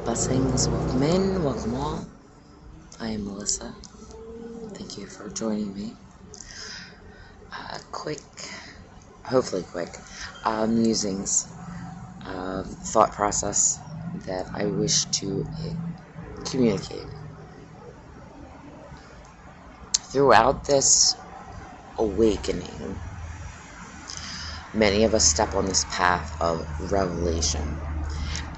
Blessings, welcome in, welcome all. I am Melissa. Thank you for joining me. Hopefully quick, musings, thought process that I wish to communicate. Throughout this awakening, many of us step on this path of revelation.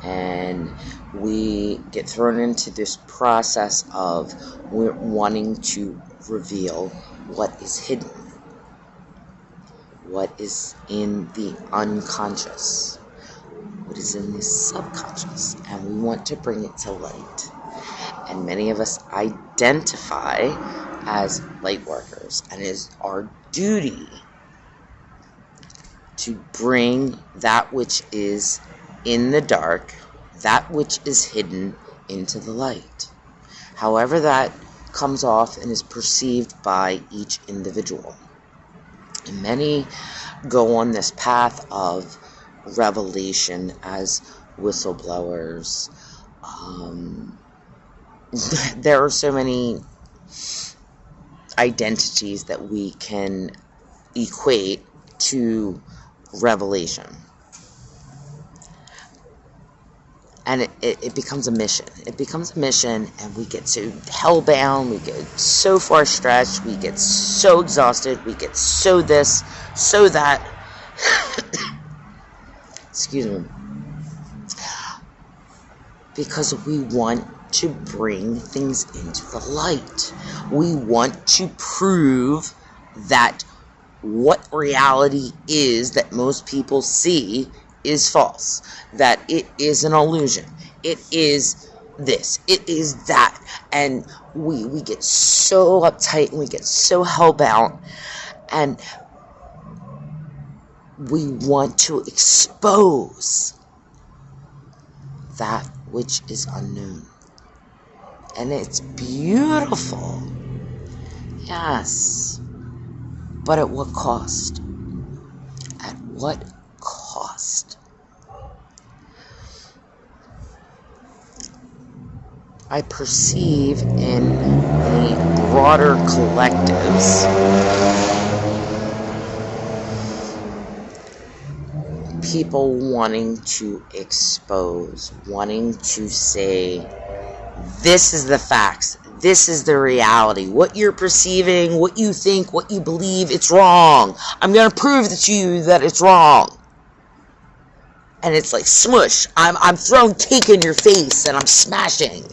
And we get thrown into this process of we're wanting to reveal what is hidden, what is in the unconscious, what is in the subconscious, and we want to bring it to light. And many of us identify as light workers, and it is our duty to bring that which is in the dark, that which is hidden, into the light. However that comes off and is perceived by each individual. And many go on this path of revelation as whistleblowers. There are so many identities that we can equate to revelation. And it becomes a mission. It becomes a mission, and we get so hellbound, we get so far stretched, we get so exhausted, we get so this, so that. Excuse me. Because we want to bring things into the light. We want to prove that what reality is that most people see is false, that it is an illusion, it is this, it is that, and we get so uptight and we get so hellbound, and we want to expose that which is unknown. And it's beautiful, yes, but at what cost? At what cost? I perceive in the broader collectives people wanting to expose, wanting to say, this is the facts, this is the reality, what you're perceiving, what you think, what you believe, it's wrong. I'm going to prove to you that it's wrong. And it's like smush. I'm throwing cake in your face and I'm smashing.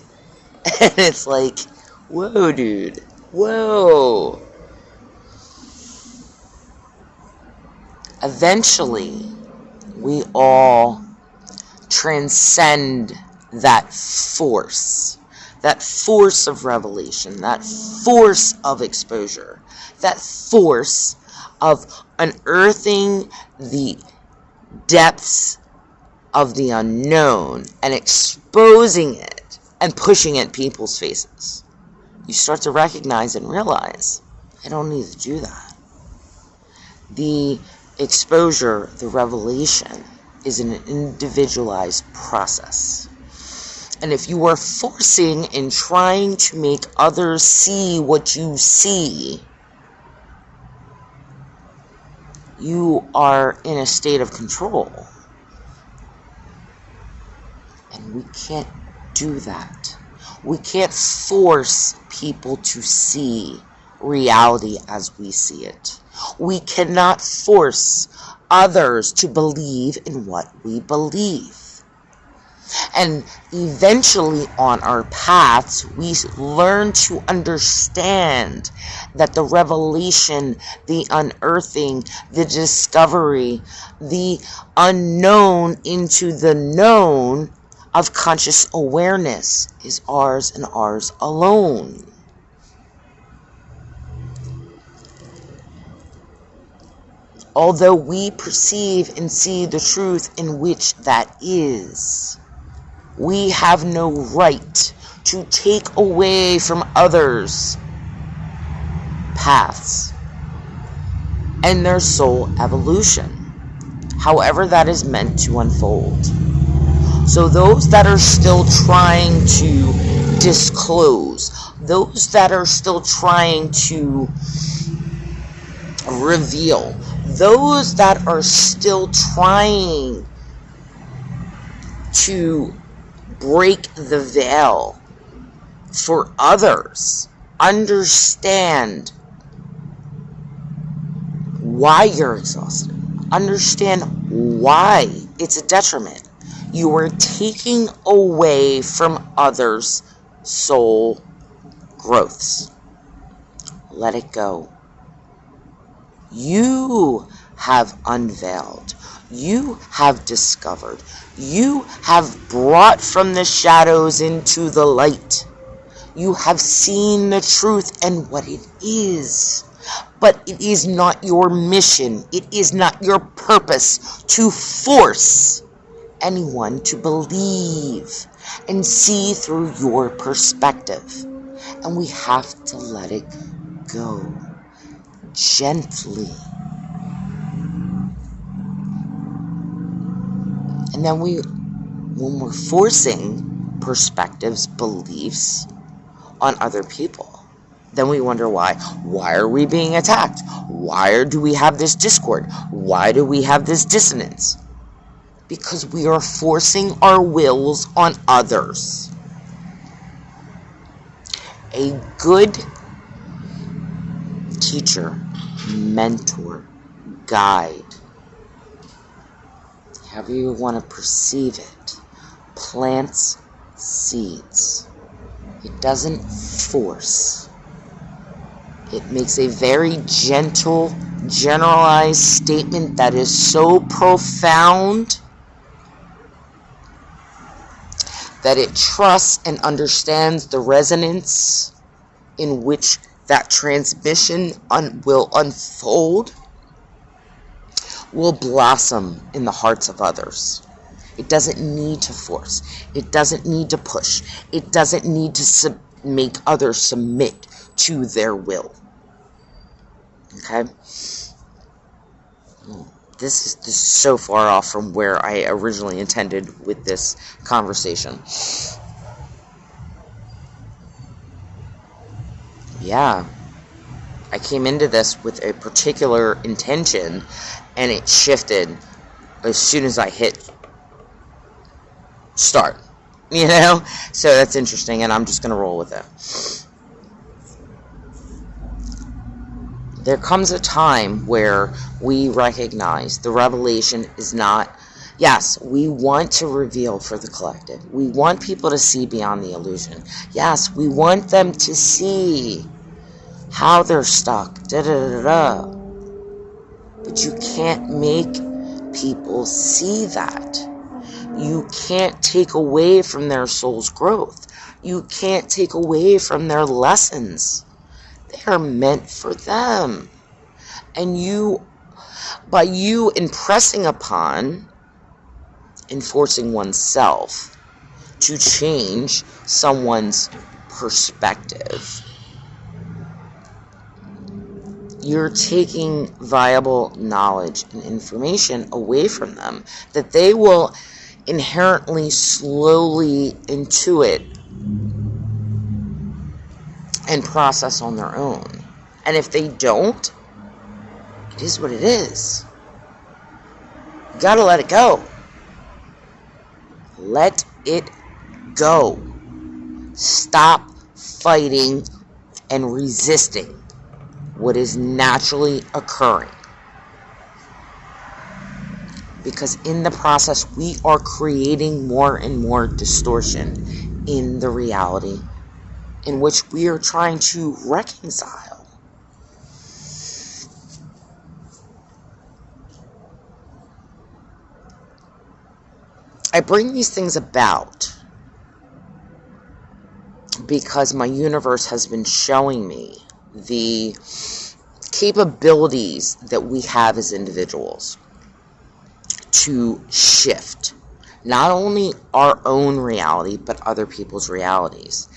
And it's like, whoa, dude. Whoa. Eventually, we all transcend that force of revelation, that force of exposure, that force of unearthing the depths of the unknown and exposing it and pushing it in people's faces. You start to recognize and realize, I don't need to do that. The exposure, the revelation, is an individualized process. And if you are forcing and trying to make others see what you see, you are in a state of control. And we can't do that. We can't force people to see reality as we see it. We cannot force others to believe in what we believe. And eventually on our paths, we learn to understand that the revelation, the unearthing, the discovery, the unknown into the known of conscious awareness is ours and ours alone. Although we perceive and see the truth in which that is, we have no right to take away from others' paths and their soul evolution, however that is meant to unfold. So those that are still trying to disclose, those that are still trying to reveal, those that are still trying to break the veil for others, understand why you're exhausted. Understand why it's a detriment. You are taking away from others' soul growths. Let it go. You have unveiled. You have discovered. You have brought from the shadows into the light. You have seen the truth and what it is. But it is not your mission. It is not your purpose to force anyone to believe and see through your perspective. And we have to let it go gently. And then when we're forcing perspectives, beliefs on other people, then we wonder why. Why are we being attacked? Why do we have this discord? Why do we have this dissonance? Because we are forcing our wills on others. A good teacher, mentor, guide, however you want to perceive it, plants seeds. It doesn't force. It makes a very gentle, generalized statement that is so profound that it trusts and understands the resonance in which that transmission will unfold, will blossom in the hearts of others. It doesn't need to force. It doesn't need to push. It doesn't need to make others submit to their will. Okay? This is so far off from where I originally intended with this conversation. Yeah. I came into this with a particular intention, and it shifted as soon as I hit start. You know? So that's interesting, and I'm just going to roll with it. There comes a time where we recognize the revelation is not, yes, we want to reveal for the collective. We want people to see beyond the illusion. Yes, we want them to see how they're stuck. But you can't make people see that. You can't take away from their soul's growth. You can't take away from their lessons. They are meant for them. And by you impressing upon, enforcing oneself to change someone's perspective, you're taking viable knowledge and information away from them that they will inherently, slowly intuit and process on their own. And if they don't, it is what it is. You gotta let it go. Let it go. Stop fighting and resisting what is naturally occurring. Because in the process, we are creating more and more distortion in the reality in which we are trying to reconcile. I bring these things about because my universe has been showing me the capabilities that we have as individuals to shift not only our own reality but other people's realities.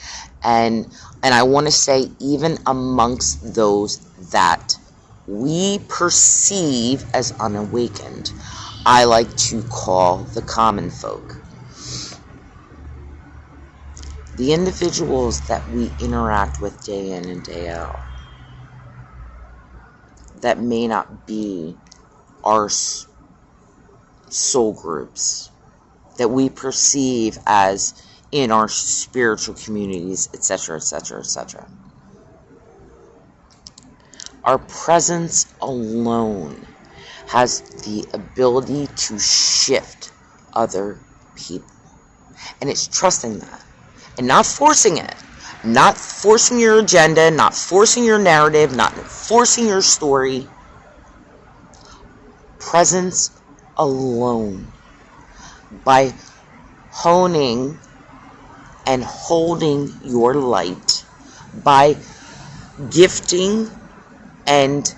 And I want to say, even amongst those that we perceive as unawakened, I like to call the common folk. the individuals that we interact with day in and day out, that may not be our soul groups, that we perceive as in our spiritual communities, etc., etc., etc. Our presence alone has the ability to shift other people. And it's trusting that. And not forcing it. Not forcing your agenda, not forcing your narrative, not forcing your story. Presence alone. By honing and holding your light. By gifting and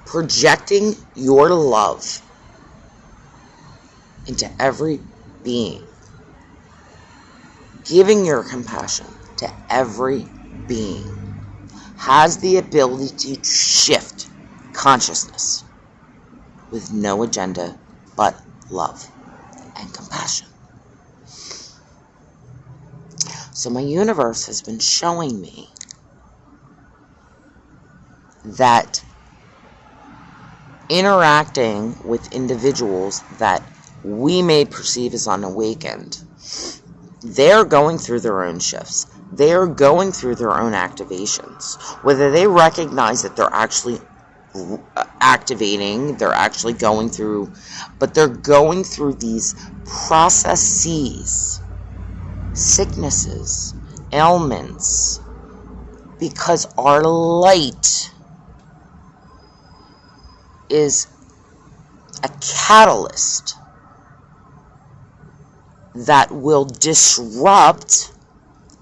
projecting your love into every being. Giving your compassion to every being has the ability to shift consciousness with no agenda but love and compassion. So my universe has been showing me that interacting with individuals that we may perceive as unawakened, they're going through their own shifts. They're going through their own activations. Whether they recognize that they're actually activating, they're actually going through, but they're going through these processes, sicknesses, ailments, because our light is a catalyst that will disrupt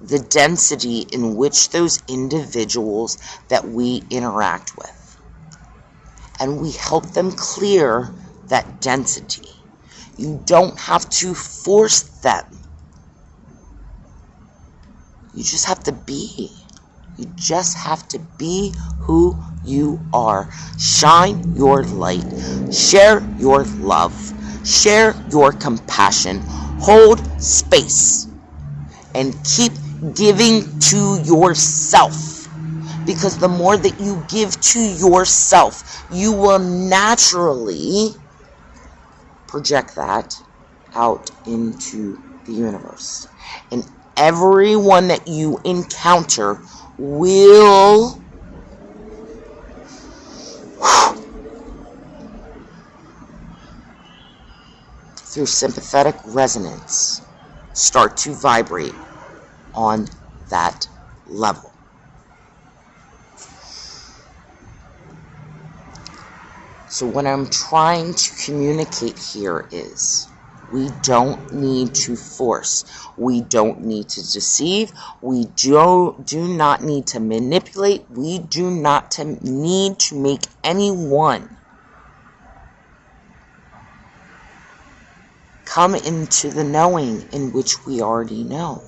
the density in which those individuals that we interact with. And we help them clear that density. You don't have to force them. You just have to be. You just have to be who you are. Shine your light. Share your love. Share your compassion. Hold space. And keep giving to yourself. Because the more that you give to yourself, you will naturally project that out into the universe. And everyone that you encounter will through sympathetic resonance start to vibrate on that level. So what I'm trying to communicate here is we don't need to force. We don't need to deceive. We do not need to manipulate. We do not need to make anyone come into the knowing in which we already know.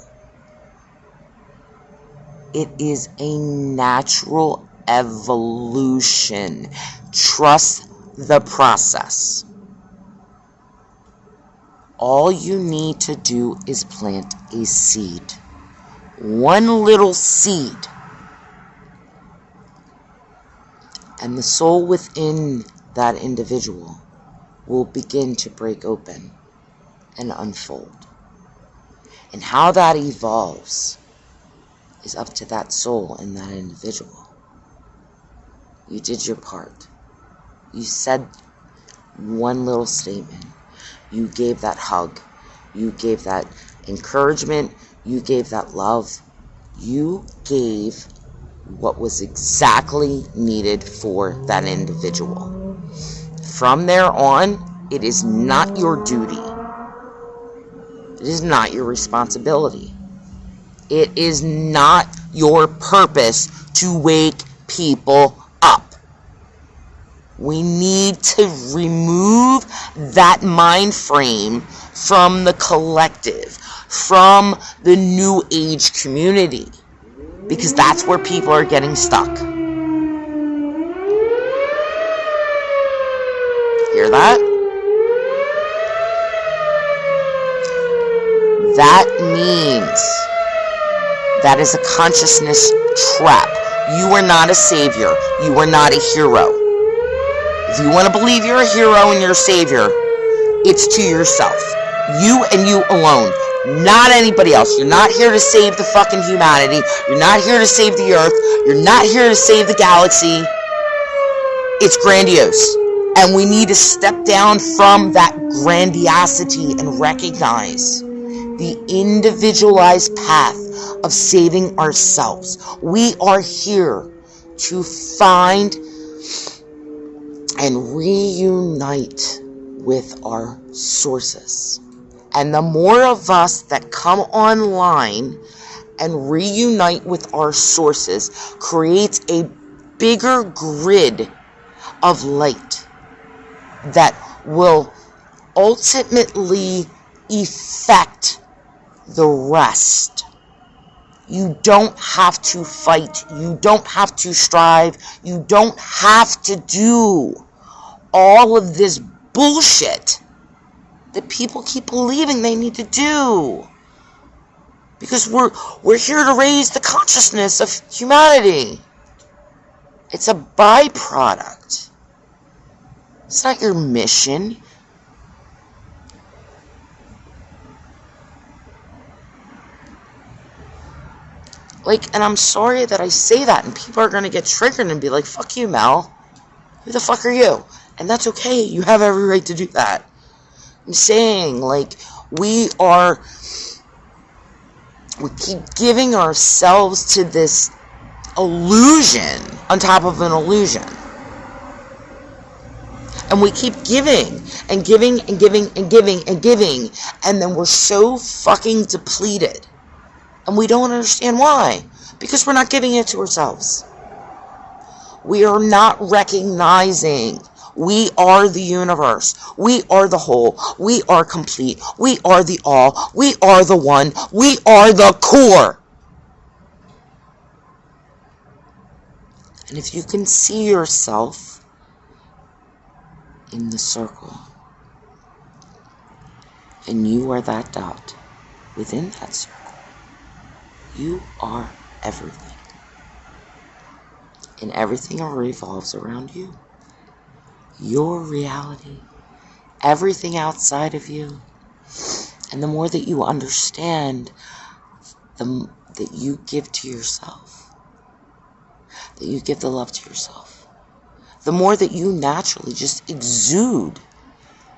It is a natural evolution. Trust the process. All you need to do is plant a seed. One little seed. And the soul within that individual will begin to break open and unfold. And how that evolves is up to that soul and that individual. You did your part. You said one little statement. You gave that hug. You gave that encouragement. You gave that love. You gave what was exactly needed for that individual. From there on, it is not your duty. It is not your responsibility. It is not your purpose to wake people up. We need to remove that mind frame from the collective, from the new age community, because that's where people are getting stuck. Hear that? That means that is a consciousness trap. You are not a savior. You are not a hero. If you want to believe you're a hero and you're a savior, it's to yourself. You and you alone. Not anybody else. You're not here to save the fucking humanity. You're not here to save the earth. You're not here to save the galaxy. It's grandiose. And we need to step down from that grandiosity and recognize the individualized path of saving ourselves. We are here to find and reunite with our sources. And the more of us that come online and reunite with our sources creates a bigger grid of light that will ultimately affect the rest. You don't have to fight. You don't have to strive. You don't have to do all of this bullshit that people keep believing they need to do. Because we're here to raise the consciousness of humanity. It's a byproduct. It's not your mission. Like, and I'm sorry that I say that, and people are going to get triggered and be like, fuck you, Mel. Who the fuck are you? And that's okay. You have every right to do that. I'm saying, like, we keep giving ourselves to this illusion on top of an illusion. And we keep giving and giving and giving and giving and giving, and then we're so fucking depleted. And we don't understand why. Because we're not giving it to ourselves. We are not recognizing we are the universe. We are the whole. We are complete. We are the all. We are the one. We are the core. And if you can see yourself in the circle, and you are that dot within that circle, you are everything. And everything revolves around you. Your reality. Everything outside of you. And the more that you understand, that you give to yourself. That you give the love to yourself. The more that you naturally just exude.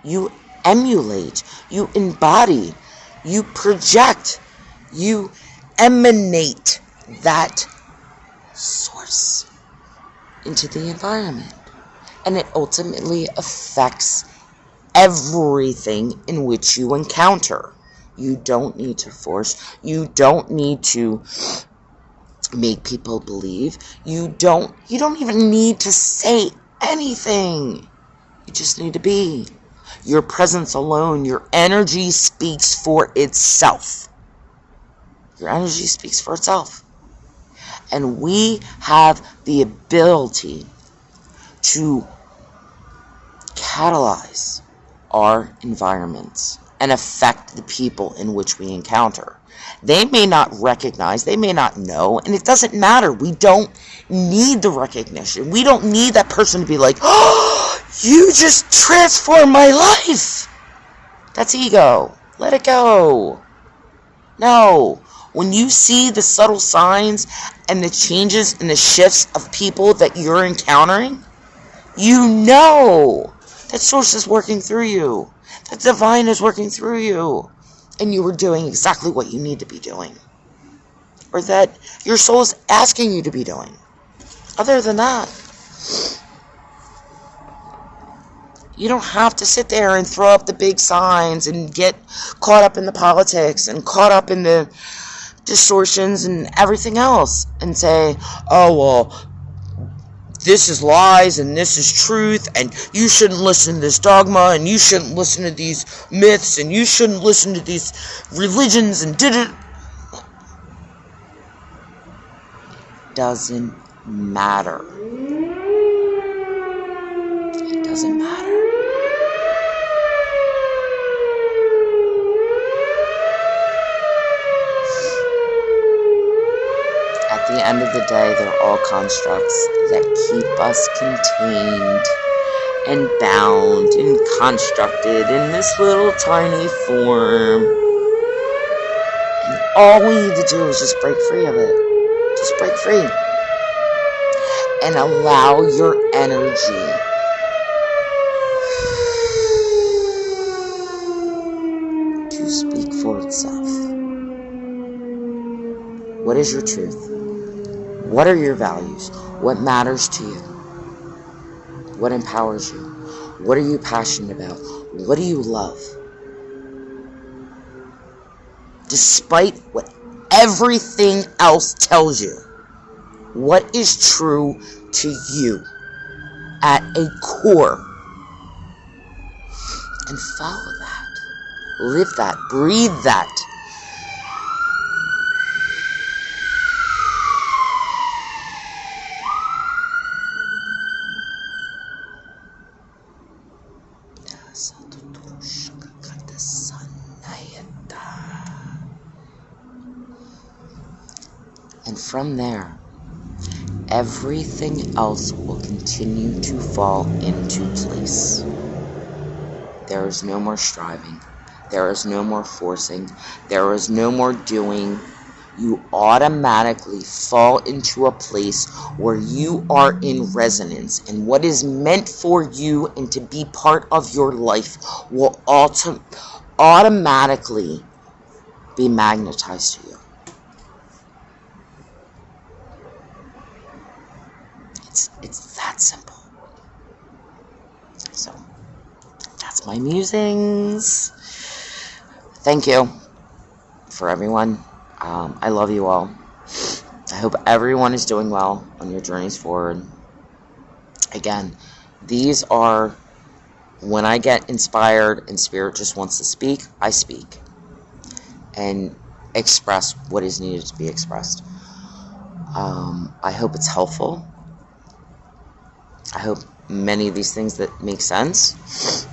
You emulate. You embody. You project. You emanate that source into the environment. And it ultimately affects everything in which you encounter. You don't need to force. You don't need to make people believe. You don't even need to say anything. You just need to be. Your presence alone, your energy speaks for itself. Your energy speaks for itself. And we have the ability to catalyze our environments and affect the people in which we encounter. They may not recognize, they may not know, and it doesn't matter. We don't need the recognition. We don't need that person to be like, oh, you just transformed my life. That's ego. Let it go. No. When you see the subtle signs and the changes and the shifts of people that you're encountering, you know that source is working through you. That divine is working through you. And you are doing exactly what you need to be doing. Or that your soul is asking you to be doing. Other than that, you don't have to sit there and throw up the big signs and get caught up in the politics and caught up in the distortions and everything else and say, oh, well, this is lies and this is truth and you shouldn't listen to this dogma and you shouldn't listen to these myths and you shouldn't listen to these religions and doesn't matter. It doesn't matter. the end of the day, they're all constructs that keep us contained and bound and constructed in this little tiny form. And all we need to do is just break free of it. Just break free. And allow your energy to speak for itself. What is your truth? What are your values? What matters to you? What empowers you? What are you passionate about? What do you love? Despite what everything else tells you, what is true to you at a core? And follow that. Live that. Breathe that. And from there, everything else will continue to fall into place. There is no more striving. There is no more forcing. There is no more doing. You automatically fall into a place where you are in resonance, and what is meant for you and to be part of your life will automatically be magnetized to you. It's that simple. So, that's my musings. Thank you for everyone. I love you all. I hope everyone is doing well on your journeys forward. Again, these are when I get inspired and spirit just wants to speak, I speak and express what is needed to be expressed. I hope it's helpful. I hope many of these things that make sense.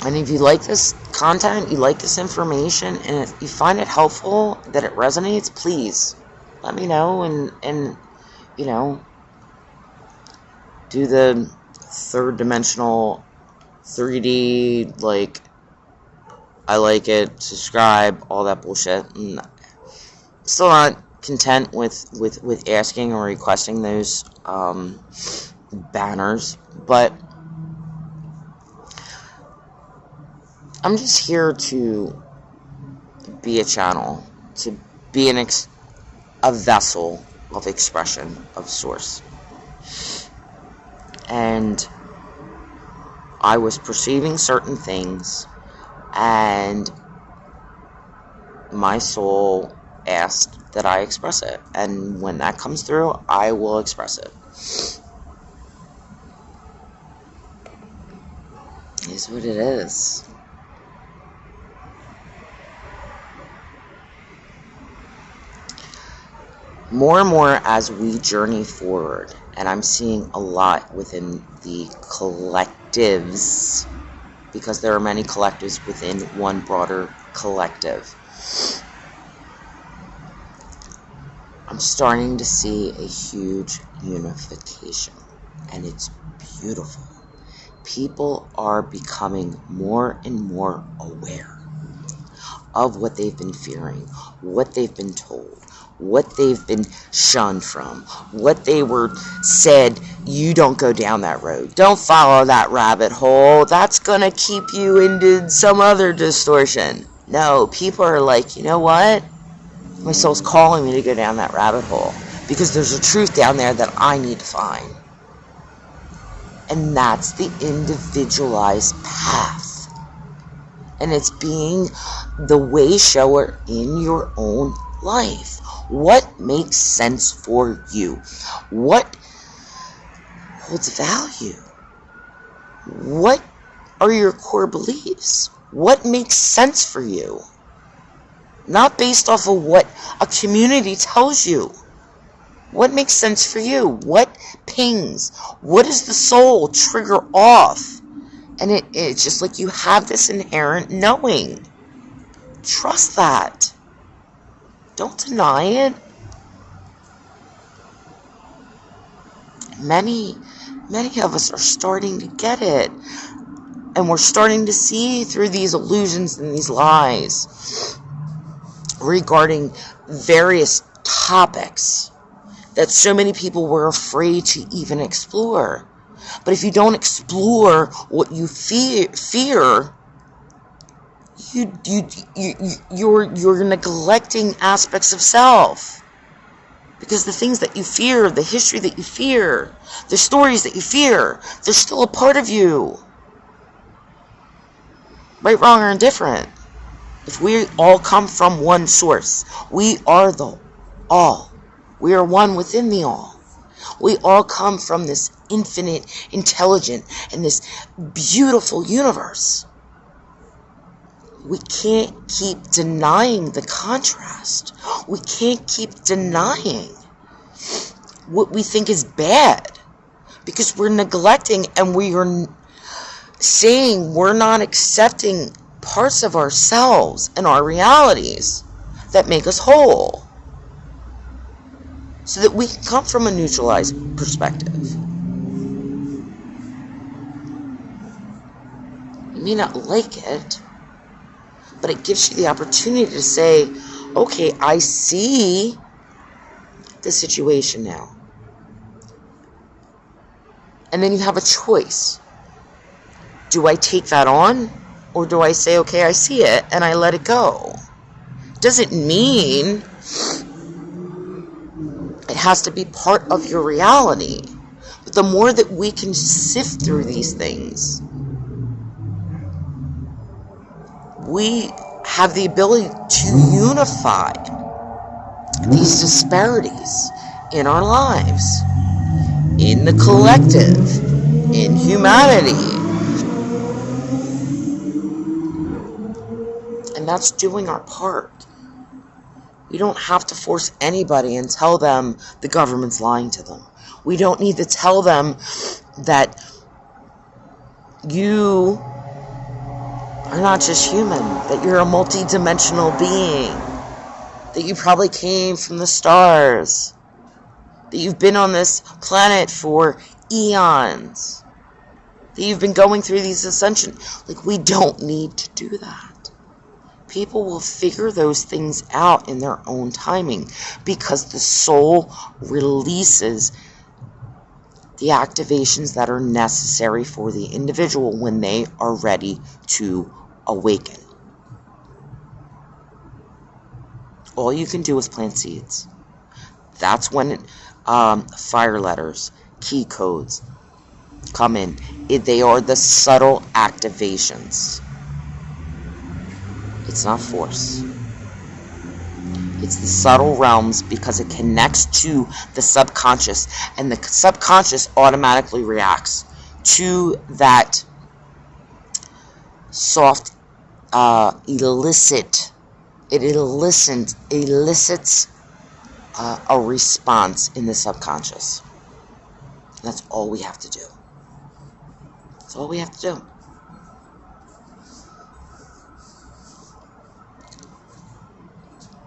And if you like this content, you like this information, and if you find it helpful, that it resonates, please let me know and you know, do the third dimensional 3D, like, I like it, subscribe, all that bullshit. And still not content with asking or requesting those banners, but I'm just here to be a channel, to be a vessel of expression of source. And I was perceiving certain things, and my soul asked that I express it, and when that comes through, I will express it. It is what it is. More and more as we journey forward, and I'm seeing a lot within the collectives, because there are many collectives within one broader collective. I'm starting to see a huge unification, and it's beautiful. People are becoming more and more aware of what they've been fearing, what they've been told, what they've been shunned from, what they were said, you don't go down that road, don't follow that rabbit hole, that's gonna keep you into some other distortion. No, people are like, you know what? My soul's calling me to go down that rabbit hole because there's a truth down there that I need to find. And that's the individualized path. And it's being the way shower in your own life. What makes sense for you? What holds value? What are your core beliefs? What makes sense for you? Not based off of what a community tells you. What makes sense for you? What pings? What does the soul trigger off? And it's just like you have this inherent knowing. Trust that. Don't deny it. Many of us are starting to get it. And we're starting to see through these illusions and these lies regarding various topics that so many people were afraid to even explore. But if you don't explore what you fear, you're neglecting aspects of self. Because the things that you fear, the history that you fear, the stories that you fear, they're still a part of you. Right, wrong, or indifferent. If we all come from one source, we are the all. We are one within the all. We all come from this infinite, intelligent, and this beautiful universe. We can't keep denying the contrast. We can't keep denying what we think is bad, because we're neglecting and we are saying we're not accepting parts of ourselves and our realities that make us whole, so that we can come from a neutralized perspective. You may not like it, but it gives you the opportunity to say, okay, I see the situation now. And then you have a choice. Do I take that on? Or do I say, okay, I see it, and I let it go? Doesn't mean it has to be part of your reality. But the more that we can sift through these things, we have the ability to unify these disparities in our lives, in the collective, in humanity. And that's doing our part. We don't have to force anybody and tell them the government's lying to them. We don't need to tell them that you are not just human, that you're a multi-dimensional being, that you probably came from the stars, that you've been on this planet for eons, that you've been going through these ascensions. Like, we don't need to do that. People will figure those things out in their own timing, because the soul releases the activations that are necessary for the individual when they are ready to awaken. All you can do is plant seeds. That's when fire letters, key codes come in. They are the subtle activations. It's not force. It's the subtle realms, because it connects to the subconscious, and the subconscious automatically reacts to that soft elicits a response in the subconscious. That's all we have to do. That's all we have to do.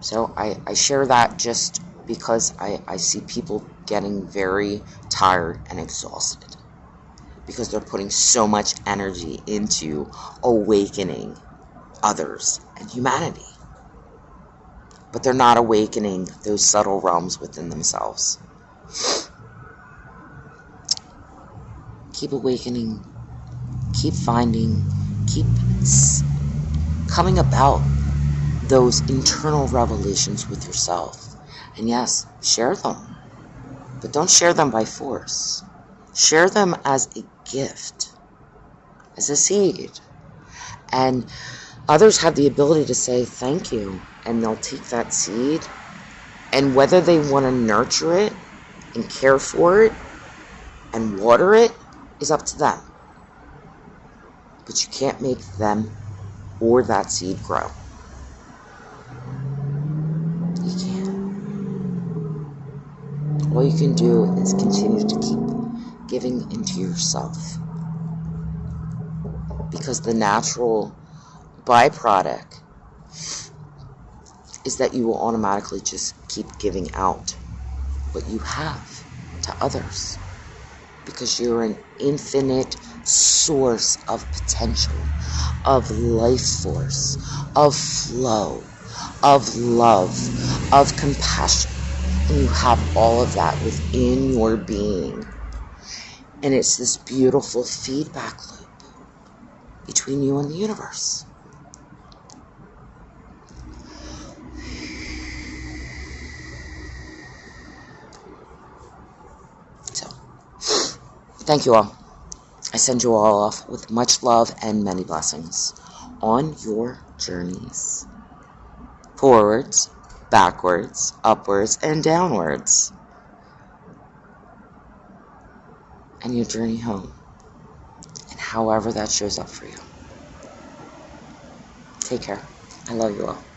So I share that just because I see people getting very tired and exhausted, because they're putting so much energy into awakening others and humanity. But they're not awakening those subtle realms within themselves. Keep awakening, keep finding, keep coming about those internal revelations with yourself. And yes, share them. But don't share them by force. Share them as a gift, as a seed. And others have the ability to say thank you, and they'll take that seed, and whether they want to nurture it and care for it and water it is up to them. But you can't make them or that seed grow. You can't. All you can do is continue to keep giving into yourself, because the natural byproduct is that you will automatically just keep giving out what you have to others. because you're an infinite source of potential, of life force, of flow, of love, of compassion. And you have all of that within your being. And it's this beautiful feedback loop between you and the universe. So, thank you all. I send you all off with much love and many blessings on your journeys. Forwards, backwards, upwards, and downwards. And your journey home. And however that shows up for you. Take care. I love you all.